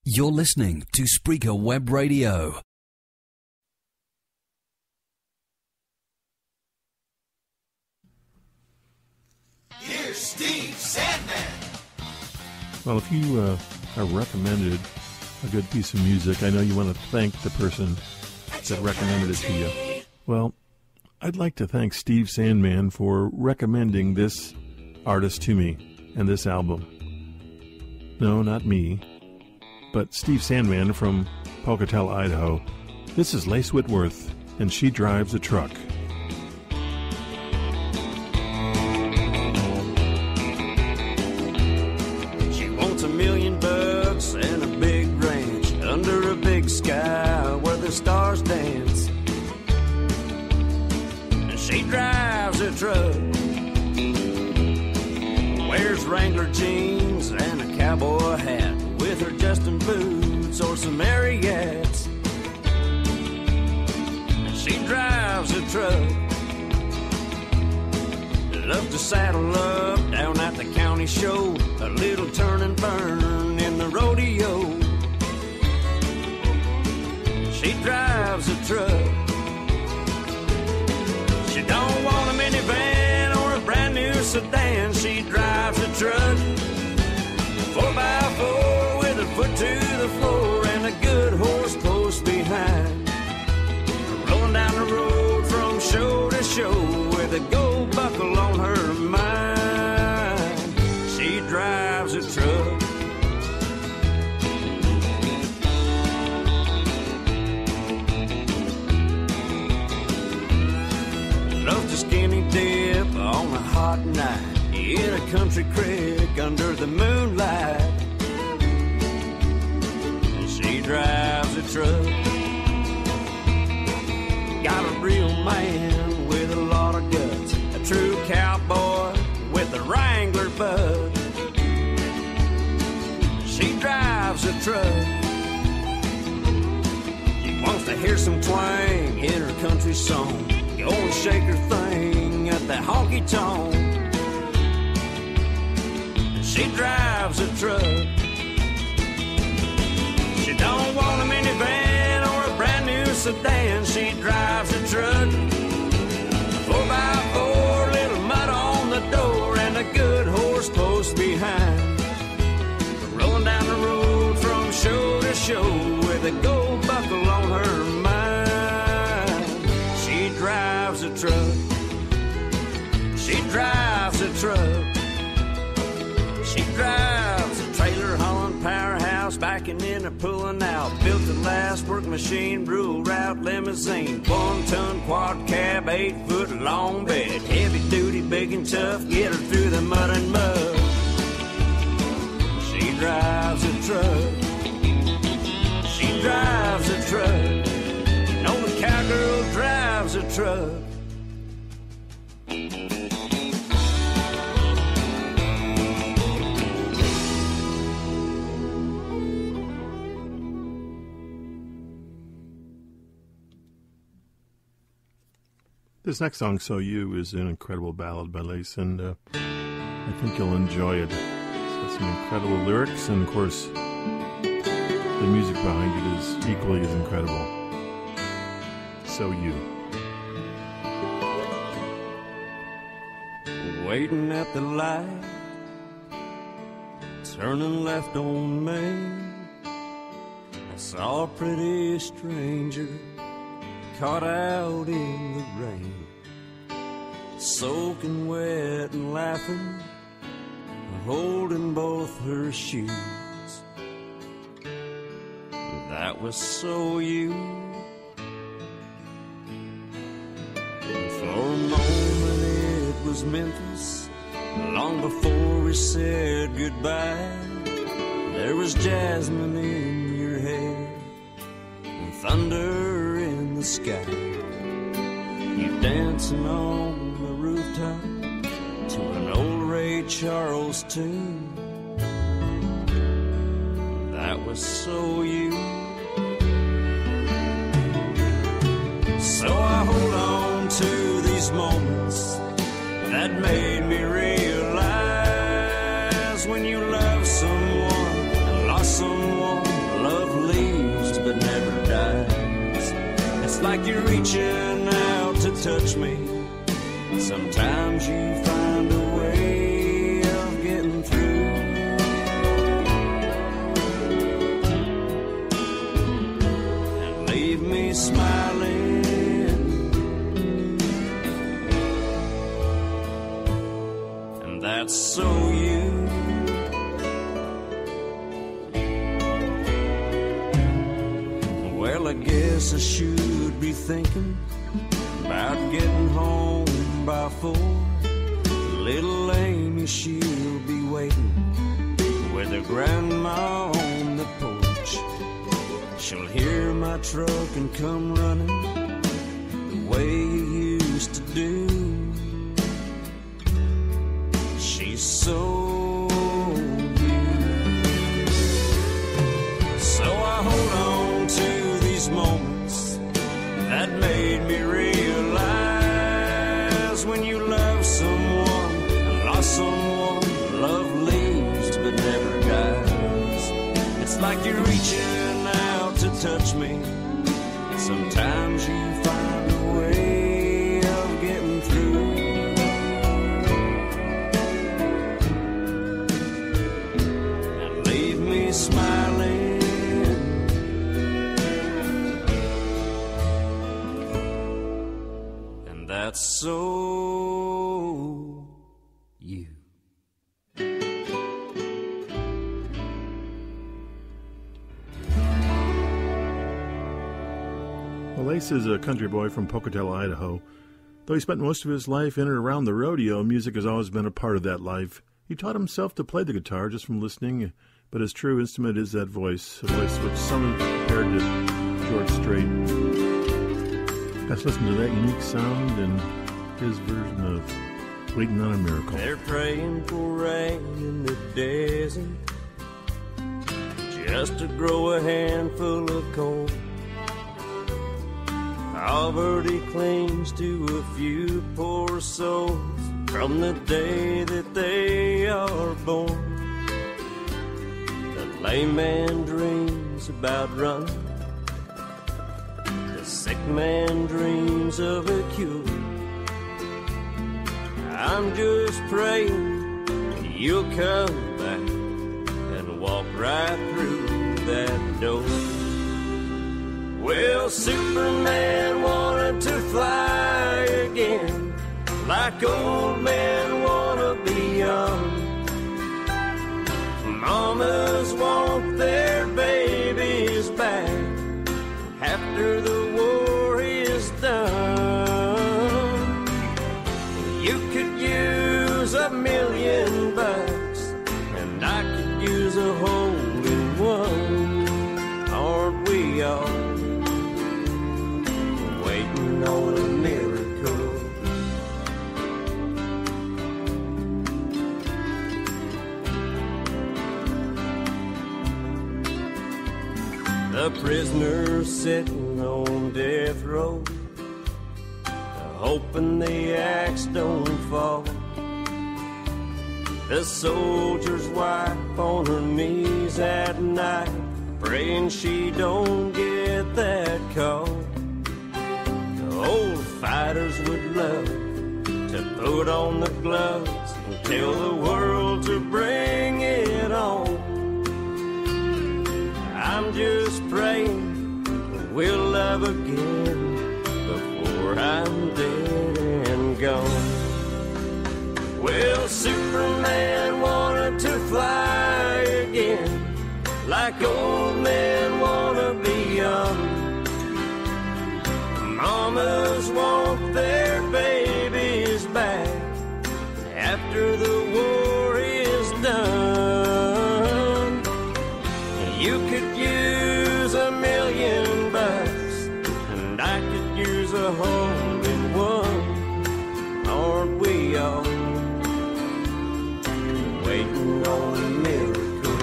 You're listening to Spreaker Web Radio. Here's Steve Sandman. Well, if you are recommended a good piece of music, I know you want to thank the person that recommended it to you. Well, I'd like to thank Steve Sandman for recommending this artist to me and this album. No, not me, but Steve Sandman from Pocatello, Idaho. This is Lace Whitworth, and She Drives a Truck. She wants $1 million and a big ranch under a big sky where the stars dance. And she drives a truck, wears Wrangler jeans and a cowboy hat, with her Justin boots or some Marriotts. And she drives a truck, love to saddle up down at the county show, a little turn and burn in the rodeo. She drives a truck. She don't want a minivan or a brand new sedan. She drives a truck, 4x4 with her foot to the floor and a good horse close behind, rolling down the road from show to show with a gold buckle on her mind. She drives a truck. Loves to skinny dip on a hot night in a country creek under the moonlight. She drives a truck. Got a real man with a lot of guts, a true cowboy with a Wrangler bud. She drives a truck. She wants to hear some twang in her country song, go and shake her thing at the honky tonk. She drives a truck. She don't want a minivan or a brand new sedan. She drives a truck, 4x4, little mud on the door and a good horse close behind, rolling down the road from show to show with a gold buckle on her mind. She drives a truck. She drives a truck. She drives a trailer hauling powerhouse, backing in or pulling out, built the last work machine, rural route limousine, 1-ton quad cab, 8-foot long bed, heavy duty, big and tough, get her through the mud and mud. She drives a truck. She drives a truck. You know the cowgirl drives a truck. This next song, So You, is an incredible ballad by Lace, and I think you'll enjoy it. It's got some incredible lyrics, and of course, the music behind it is equally as incredible. So You. Waiting at the light, turning left on Main, I saw a pretty stranger caught out in the rain, soaking wet and laughing, holding both her shoes. That was so you. For a moment it was Memphis, long before we said goodbye. There was jasmine in your hair and thunder in the sky. You dancing on the rooftop to an old Ray Charles tune. That was so you. So I hold on to these moments that made me realize when you love someone and lost someone guess I should be thinking about getting home by 4. Little Amy, she'll be waiting with her grandma on the porch. She'll hear my truck and come running the way you used to do. She's so you. So I hold on to these moments that made me realize when you love someone and lost someone, love leaves but never guides. It's like you're reaching out to touch me. Sometimes you find a way of getting through. And leave me smiling. And that's so you. Well, Ace is a country boy from Pocatello, Idaho. Though he spent most of his life in and around the rodeo, music has always been a part of that life. He taught himself to play the guitar just from listening, but his true instrument is that voice, a voice which some compared to George Strait. Let's listen to that unique sound and his version of Waiting on a Miracle. They're praying for rain in the desert, just to grow a handful of corn. Poverty clings to a few poor souls from the day that they are born. The lame man dreams about running, the sick man dreams of a cure. I'm just praying you'll come back and walk right through that door. Well, Superman wanted to fly again, like old men wanna be young. Mamas want their babies back after the war is done. You could use $1 million, and I could use a hole in one. Aren't we all waiting on a miracle? The prisoner sitting on death row, hoping the axe don't fall. The soldier's wife on her knees at night, praying she don't get that call. The old fighters would love to put on the gloves and tell the world to bring it on. I'm just praying we'll love again before I'm dead and gone. Well, Superman wanted to fly again, like old men wanna be young. Mamas want their babies back after the war is done. You could use $1 million, and I could use a hole in one. Aren't we all waiting on a miracle?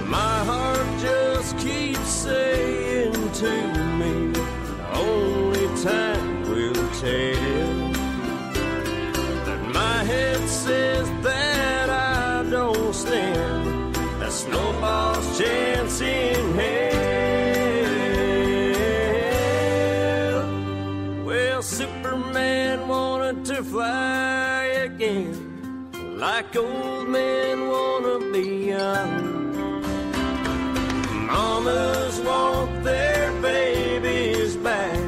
My heart just keeps saying to me, only time will tell. But my head says that I don't stand a snowball's chance in hell. Well, Superman wanted to fly again, like old men wanna be young. Mamas want their babies back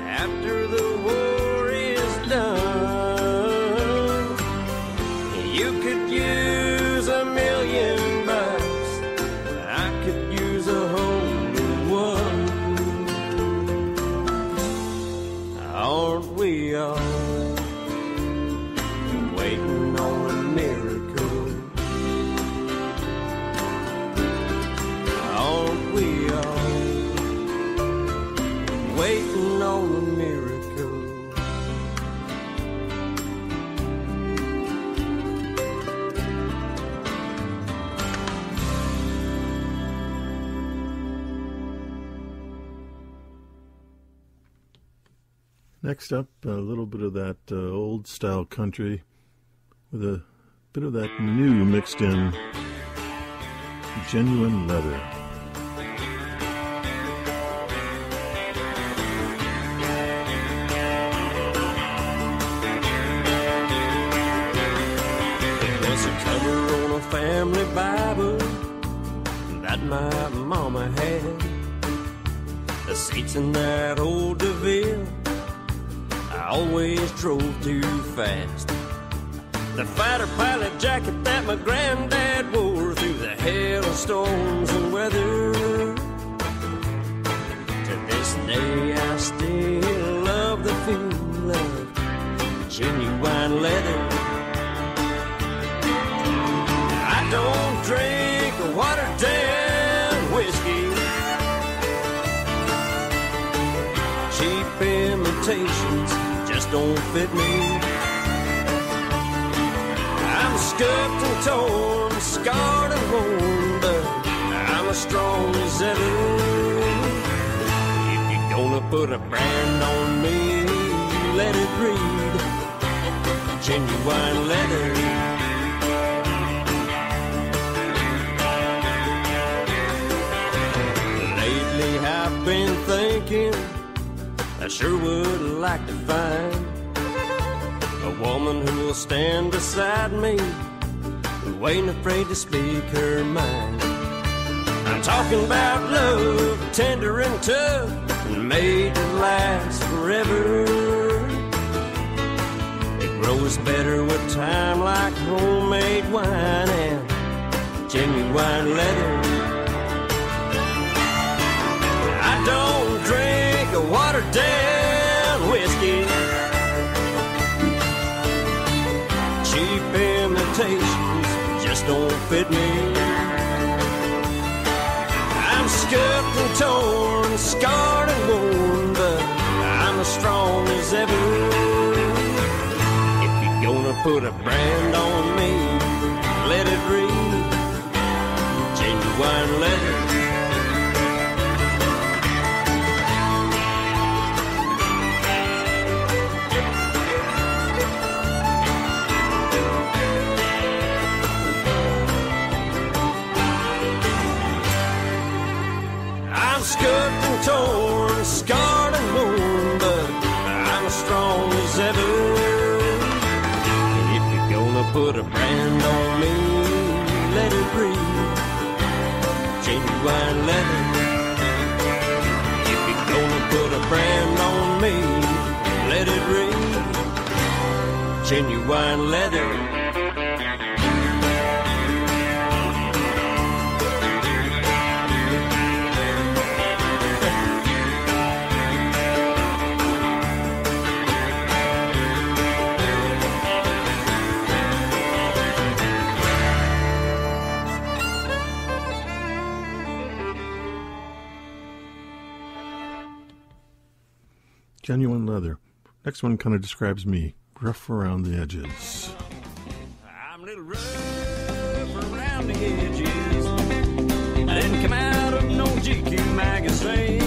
after the war is done. You could use $1 million, Next up, a little bit of that old-style country with a bit of that new mixed in. Genuine Leather. There's a cover on a family Bible that my mama had. The seats in that old DeVille I always drove too fast. The fighter pilot jacket that my granddad wore through the hailstorms and weather. To this day I still love the feel of genuine leather. I don't drink watered down whiskey. Cheap imitations just don't fit me. I'm scuffed and torn, scarred and worn, but I'm as strong as ever. If you're gonna put a brand on me, let it read genuine leather. Lately I've been thinking I sure would like to find a woman who will stand beside me, who ain't afraid to speak her mind. I'm talking about love, tender and tough, and made to last forever. It grows better with time like homemade wine and genuine leather. I don't drink a watered down whiskey. Cheap imitations just don't fit me. I'm scuffed and torn, scarred and worn, but I'm as strong as ever. If you're gonna put a brand on me, let it read genuine leather. Scuffed and torn, scarred and worn, but I'm as strong as ever. If you're gonna put a brand on me, let it read genuine leather. If you're gonna put a brand on me, let it read genuine leather. Genuine Leather. Next one kind of describes me. Rough around the edges. I'm a little rough around the edges. I didn't come out of no GQ magazine.